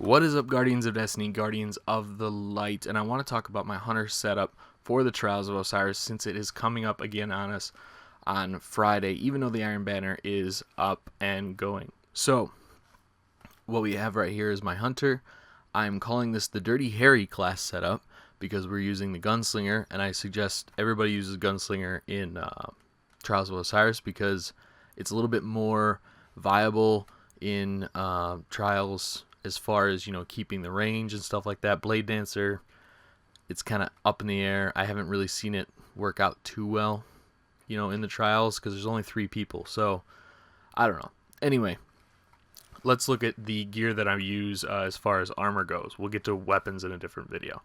What is up, Guardians of Destiny, Guardians of the Light? And I want to talk about my Hunter setup for the Trials of Osiris since it is coming up again on us on Friday, even though the Iron Banner is up and going. So, what we have right here is my Hunter. I'm calling this the Dirty Harry class setup because we're using the Gunslinger, and I suggest everybody uses Gunslinger in Trials of Osiris because it's a little bit more viable in Trials as far as, keeping the range and stuff like that. Blade Dancer, it's kind of up in the air. I haven't really seen it work out too well, in the Trials because there's only 3 people. So, I don't know. Anyway, let's look at the gear that I use as far as armor goes. We'll get to weapons in a different video.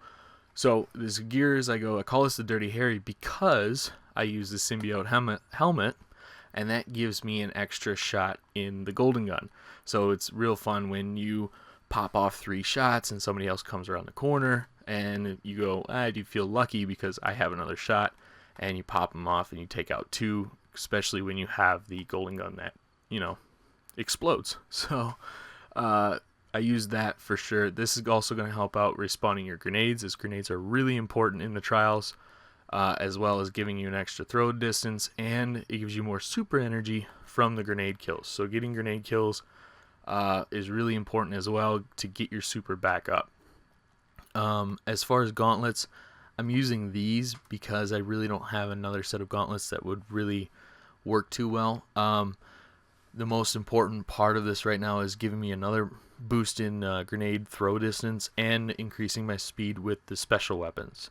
So, this gear I call this the Dirty Harry because I use the symbiote helmet, and that gives me an extra shot in the golden gun. So it's real fun when you pop off 3 shots and somebody else comes around the corner and you go, I do feel lucky because I have another shot, and you pop them off and you take out 2, especially when you have the golden gun that, explodes. So I use that for sure. This is also going to help out respawning your grenades, as grenades are really important in the Trials. As well as giving you an extra throw distance, and it gives you more super energy from the grenade kills. So getting grenade kills is really important as well to get your super back up. As far as gauntlets, I'm using these because I really don't have another set of gauntlets that would really work too well. The most important part of this right now is giving me another boost in grenade throw distance and increasing my speed with the special weapons.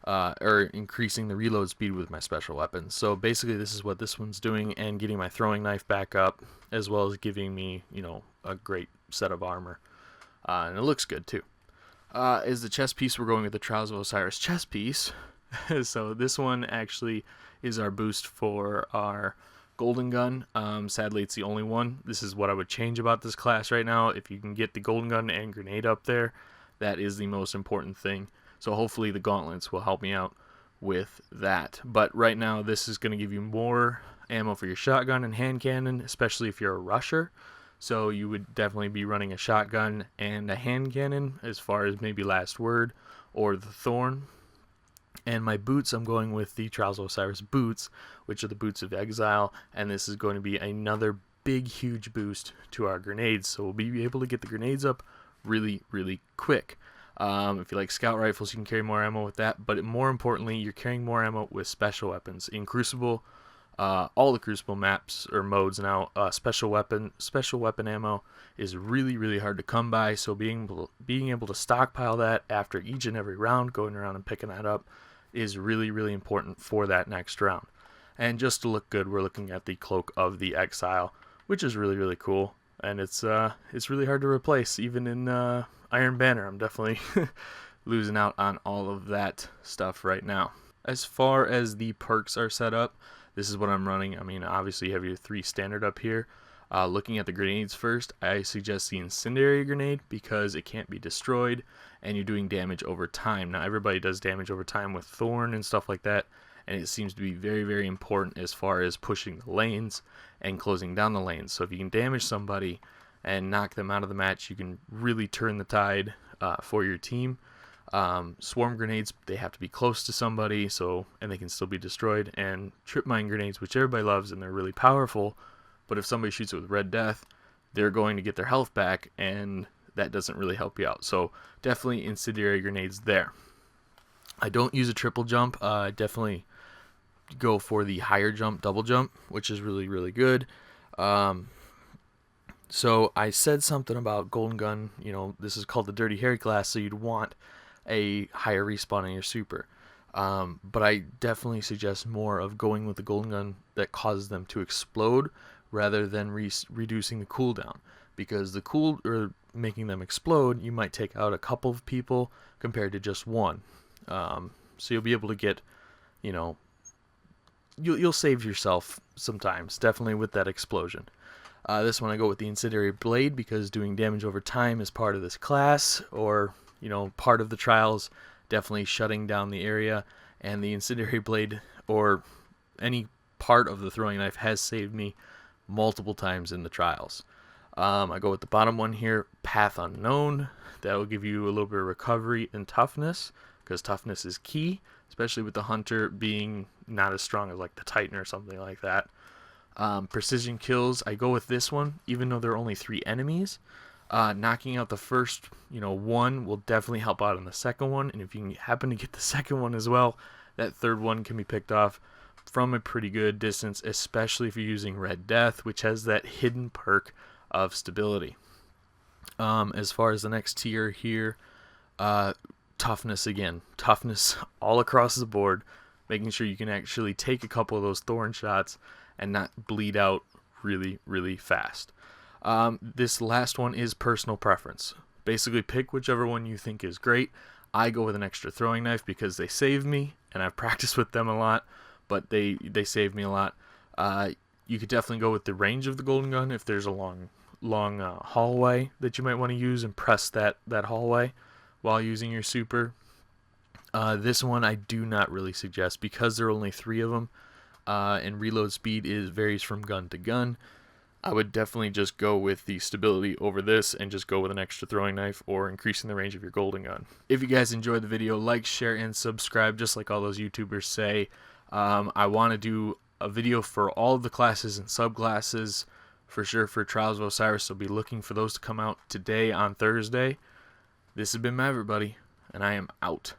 Or increasing the reload speed with my special weapons. So basically this is what this one's doing, and getting my throwing knife back up, as well as giving me, a great set of armor. And it looks good too. Is the chest piece, we're going with the Trials of Osiris chest piece. So this one actually is our boost for our golden gun. Sadly, it's the only one. This is what I would change about this class right now. If you can get the golden gun and grenade up there, that is the most important thing. So hopefully the gauntlets will help me out with that. But right now, this is going to give you more ammo for your shotgun and hand cannon, especially if you're a rusher. So you would definitely be running a shotgun and a hand cannon as far as maybe Last Word or the Thorn. And my boots, I'm going with the Trials of Osiris boots, which are the Boots of Exile. And this is going to be another big, huge boost to our grenades. So we'll be able to get the grenades up really, really quick. If you like scout rifles, you can carry more ammo with that, but more importantly, you're carrying more ammo with special weapons. In Crucible, all the Crucible maps or modes now, special weapon ammo is really, really hard to come by. So being able to stockpile that after each and every round, going around and picking that up, is really, really important for that next round. And just to look good, we're looking at the Cloak of the Exile, which is really, really cool, and it's really hard to replace, even in Iron Banner. I'm definitely losing out on all of that stuff right now. As far as the perks are set up, this is what I'm running. I mean, obviously you have your 3 standard up here. Looking at the grenades first, I suggest the Incendiary Grenade because it can't be destroyed and you're doing damage over time. Now everybody does damage over time with Thorn and stuff like that, and it seems to be very, very important as far as pushing the lanes and closing down the lanes. So if you can damage somebody and knock them out of the match, you can really turn the tide for your team. Swarm grenades, they have to be close to somebody, and they can still be destroyed. And trip mine grenades, which everybody loves, and they're really powerful, but if somebody shoots it with Red Death, they're going to get their health back, and that doesn't really help you out. So definitely incendiary grenades there. I don't use a triple jump. I definitely go for the higher jump, double jump, which is really, really good. So I said something about golden gun, this is called the Dirty Harry class, so you'd want a higher respawn in your super. But I definitely suggest more of going with the golden gun that causes them to explode rather than reducing the cooldown. Because making them explode, you might take out a couple of people compared to just one. So you'll be able to get, you'll save yourself sometimes, definitely with that explosion. This one I go with the Incendiary Blade because doing damage over time is part of this class, or part of the Trials, definitely shutting down the area. And the Incendiary Blade or any part of the throwing knife has saved me multiple times in the Trials. I go with the bottom one here, Path Unknown. That will give you a little bit of recovery and toughness, because toughness is key, especially with the Hunter being not as strong as like the Titan or something like that. Precision kills, I go with this one, even though there are only 3 enemies. Knocking out the first, one will definitely help out on the second one, and if you happen to get the second one as well, that third one can be picked off from a pretty good distance, especially if you're using Red Death, which has that hidden perk of stability. As far as the next tier here, toughness again. Toughness all across the board, making sure you can actually take a couple of those thorn shots and not bleed out really, really fast. This last one is personal preference. Basically, pick whichever one you think is great. I go with an extra throwing knife because they save me, and I've practiced with them a lot, but they save me a lot. You could definitely go with the range of the golden gun if there's a long hallway that you might want to use and press that hallway while using your super. This one I do not really suggest because there are only 3 of them, and reload speed varies from gun to gun. I would definitely just go with the stability over this and just go with an extra throwing knife or increasing the range of your golden gun. If you guys enjoyed the video, like, share, and subscribe, just like all those YouTubers say. I want to do a video for all of the classes and subclasses for sure for Trials of Osiris, so be looking for those to come out today on Thursday. This has been Maverick Buddy, and I am out.